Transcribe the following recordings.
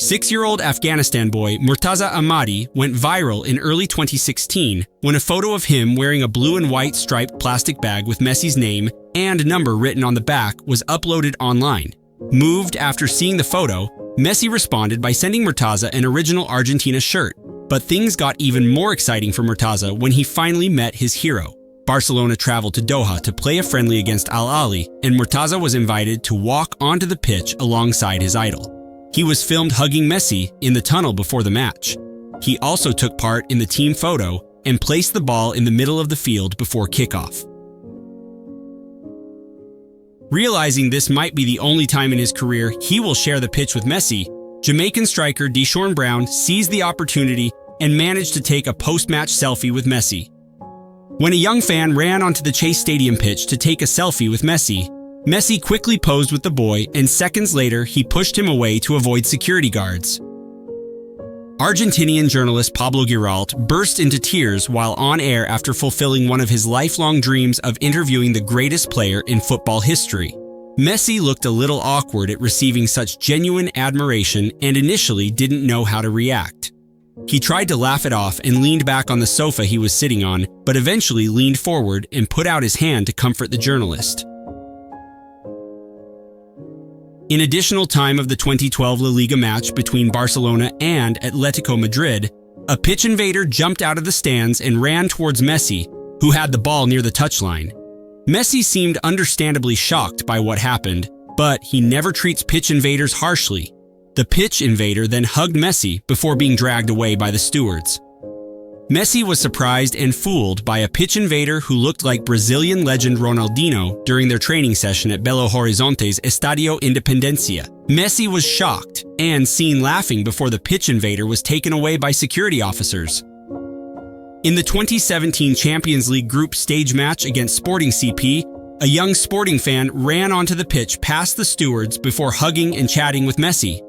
6-year-old Afghanistan boy Murtaza Ahmadi went viral in early 2016 when a photo of him wearing a blue and white striped plastic bag with Messi's name and number written on the back was uploaded online. Moved after seeing the photo, Messi responded by sending Murtaza an original Argentina shirt. But things got even more exciting for Murtaza when he finally met his hero. Barcelona traveled to Doha to play a friendly against Al Ahly, and Murtaza was invited to walk onto the pitch alongside his idol. He was filmed hugging Messi in the tunnel before the match. He also took part in the team photo and placed the ball in the middle of the field before kickoff. Realizing this might be the only time in his career he will share the pitch with Messi, Jamaican striker Deshaun Brown seized the opportunity and managed to take a post-match selfie with Messi. When a young fan ran onto the Chase Stadium pitch to take a selfie with Messi, Messi quickly posed with the boy, and seconds later he pushed him away to avoid security guards. Argentinian journalist Pablo Giralt burst into tears while on air after fulfilling one of his lifelong dreams of interviewing the greatest player in football history. Messi looked a little awkward at receiving such genuine admiration and initially didn't know how to react. He tried to laugh it off and leaned back on the sofa he was sitting on, but eventually leaned forward and put out his hand to comfort the journalist. In additional time of the 2012 La Liga match between Barcelona and Atletico Madrid, a pitch invader jumped out of the stands and ran towards Messi, who had the ball near the touchline. Messi seemed understandably shocked by what happened, but he never treats pitch invaders harshly. The pitch invader then hugged Messi before being dragged away by the stewards. Messi was surprised and fooled by a pitch invader who looked like Brazilian legend Ronaldinho during their training session at Belo Horizonte's Estadio Independencia. Messi was shocked and seen laughing before the pitch invader was taken away by security officers. In the 2017 Champions League group stage match against Sporting CP, a young Sporting fan ran onto the pitch past the stewards before hugging and chatting with Messi.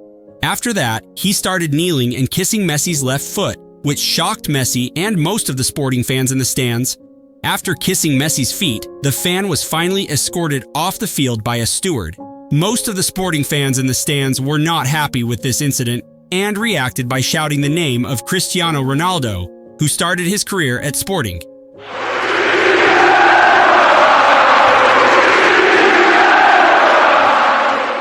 After that, he started kneeling and kissing Messi's left foot, which shocked Messi and most of the Sporting fans in the stands. After kissing Messi's feet, the fan was finally escorted off the field by a steward. Most of the Sporting fans in the stands were not happy with this incident and reacted by shouting the name of Cristiano Ronaldo, who started his career at Sporting.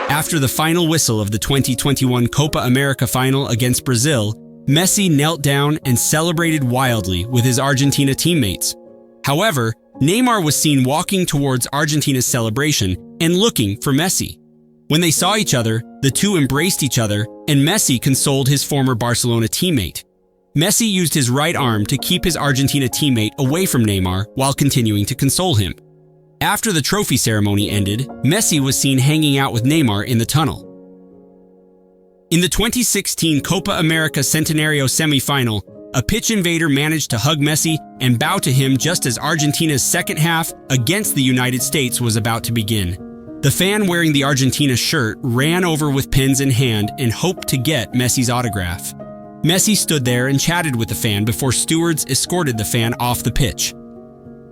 After the final whistle of the 2021 Copa America final against Brazil, Messi knelt down and celebrated wildly with his Argentina teammates. However, Neymar was seen walking towards Argentina's celebration and looking for Messi. When they saw each other, the two embraced each other, and Messi consoled his former Barcelona teammate. Messi used his right arm to keep his Argentina teammate away from Neymar while continuing to console him. After the trophy ceremony ended, Messi was seen hanging out with Neymar in the tunnel. In the 2016 Copa America Centenario semifinal, a pitch invader managed to hug Messi and bow to him just as Argentina's second half against the United States was about to begin. The fan wearing the Argentina shirt ran over with pens in hand and hoped to get Messi's autograph. Messi stood there and chatted with the fan before stewards escorted the fan off the pitch.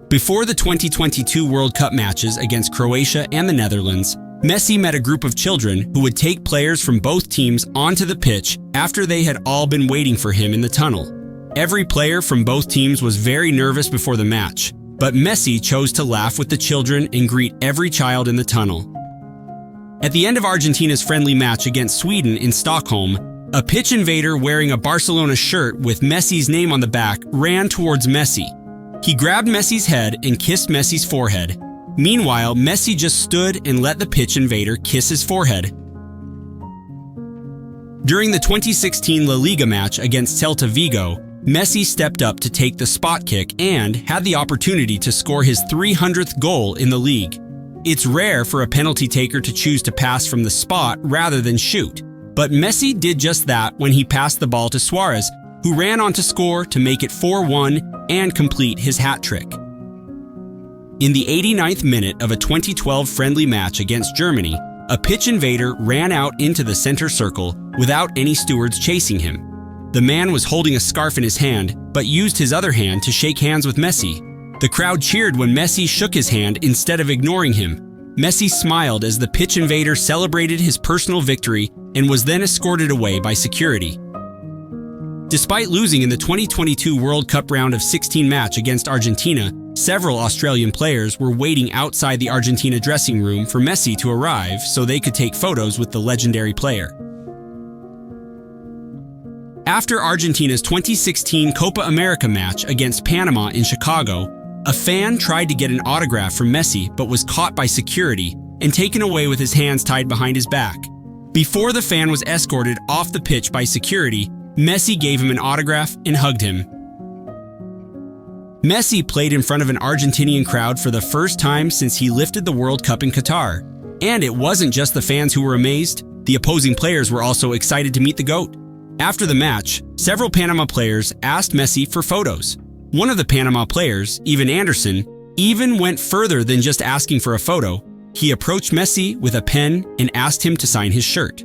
Before the 2022 World Cup matches against Croatia and the Netherlands, Messi met a group of children who would take players from both teams onto the pitch after they had all been waiting for him in the tunnel. Every player from both teams was very nervous before the match, but Messi chose to laugh with the children and greet every child in the tunnel. At the end of Argentina's friendly match against Sweden in Stockholm, a pitch invader wearing a Barcelona shirt with Messi's name on the back ran towards Messi. He grabbed Messi's head and kissed Messi's forehead. Meanwhile, Messi just stood and let the pitch invader kiss his forehead. During the 2016 La Liga match against Celta Vigo, Messi stepped up to take the spot kick and had the opportunity to score his 300th goal in the league. It's rare for a penalty taker to choose to pass from the spot rather than shoot, but Messi did just that when he passed the ball to Suarez, who ran on to score to make it 4-1 and complete his hat trick. In the 89th minute of a 2012 friendly match against Germany, a pitch invader ran out into the center circle without any stewards chasing him. The man was holding a scarf in his hand, but used his other hand to shake hands with Messi. The crowd cheered when Messi shook his hand instead of ignoring him. Messi smiled as the pitch invader celebrated his personal victory and was then escorted away by security. Despite losing in the 2022 World Cup round of 16 match against Argentina, several Australian players were waiting outside the Argentina dressing room for Messi to arrive so they could take photos with the legendary player. After Argentina's 2016 Copa America match against Panama in Chicago, a fan tried to get an autograph from Messi but was caught by security and taken away with his hands tied behind his back. Before the fan was escorted off the pitch by security, Messi gave him an autograph and hugged him. Messi played in front of an Argentinian crowd for the first time since he lifted the World Cup in Qatar. And it wasn't just the fans who were amazed, the opposing players were also excited to meet the GOAT. After the match, several Panama players asked Messi for photos. One of the Panama players, Ivan Anderson, even went further than just asking for a photo. He approached Messi with a pen and asked him to sign his shirt.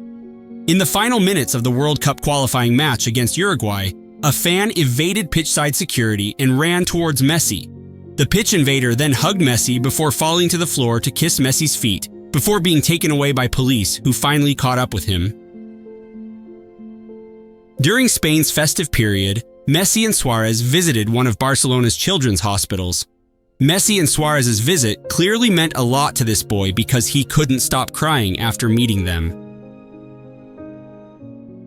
In the final minutes of the World Cup qualifying match against Uruguay, a fan evaded pitchside security and ran towards Messi. The pitch invader then hugged Messi before falling to the floor to kiss Messi's feet, before being taken away by police who finally caught up with him. During Spain's festive period, Messi and Suarez visited one of Barcelona's children's hospitals. Messi and Suarez's visit clearly meant a lot to this boy because he couldn't stop crying after meeting them.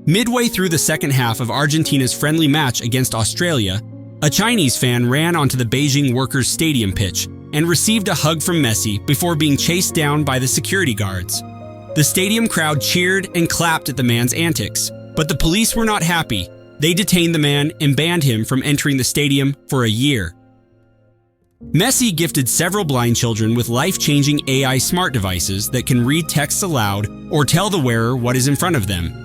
Midway through the second half of Argentina's friendly match against Australia, a Chinese fan ran onto the Beijing Workers' Stadium pitch and received a hug from Messi before being chased down by the security guards. The stadium crowd cheered and clapped at the man's antics, but the police were not happy. They detained the man and banned him from entering the stadium for a year. Messi gifted several blind children with life-changing AI smart devices that can read texts aloud or tell the wearer what is in front of them.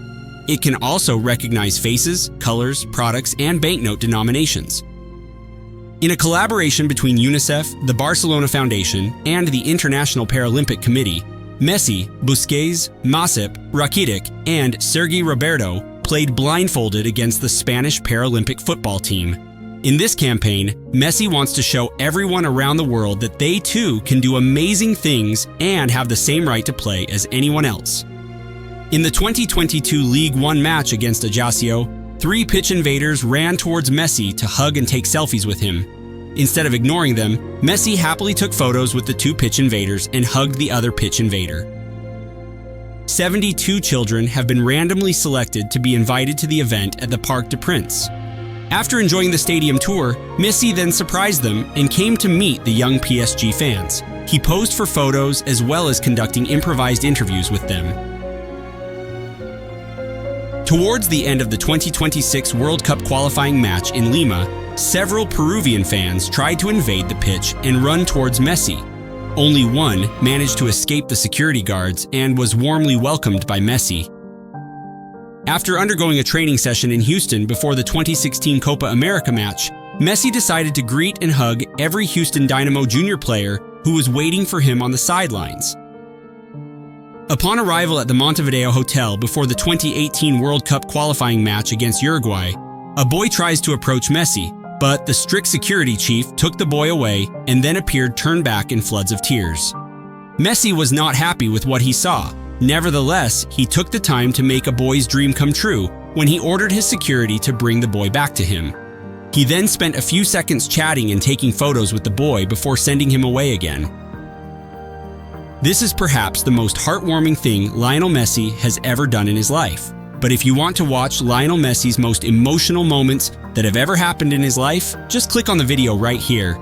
It can also recognize faces, colors, products, and banknote denominations. In a collaboration between UNICEF, the Barcelona Foundation, and the International Paralympic Committee, Messi, Busquets, Masip, Rakitic, and Sergi Roberto played blindfolded against the Spanish Paralympic football team. In this campaign, Messi wants to show everyone around the world that they too can do amazing things and have the same right to play as anyone else. In the 2022 League One match against Ajaccio, 3 pitch invaders ran towards Messi to hug and take selfies with him. Instead of ignoring them, Messi happily took photos with the 2 pitch invaders and hugged the other pitch invader. 72 children have been randomly selected to be invited to the event at the Parc des Princes. After enjoying the stadium tour, Messi then surprised them and came to meet the young PSG fans. He posed for photos as well as conducting improvised interviews with them. Towards the end of the 2026 World Cup qualifying match in Lima, several Peruvian fans tried to invade the pitch and run towards Messi. Only one managed to escape the security guards and was warmly welcomed by Messi. After undergoing a training session in Houston before the 2016 Copa America match, Messi decided to greet and hug every Houston Dynamo Junior player who was waiting for him on the sidelines. Upon arrival at the Montevideo Hotel before the 2018 World Cup qualifying match against Uruguay, a boy tries to approach Messi, but the strict security chief took the boy away and then appeared turned back in floods of tears. Messi was not happy with what he saw. Nevertheless, he took the time to make a boy's dream come true when he ordered his security to bring the boy back to him. He then spent a few seconds chatting and taking photos with the boy before sending him away again. This is perhaps the most heartwarming thing Lionel Messi has ever done in his life. But if you want to watch Lionel Messi's most emotional moments that have ever happened in his life, just click on the video right here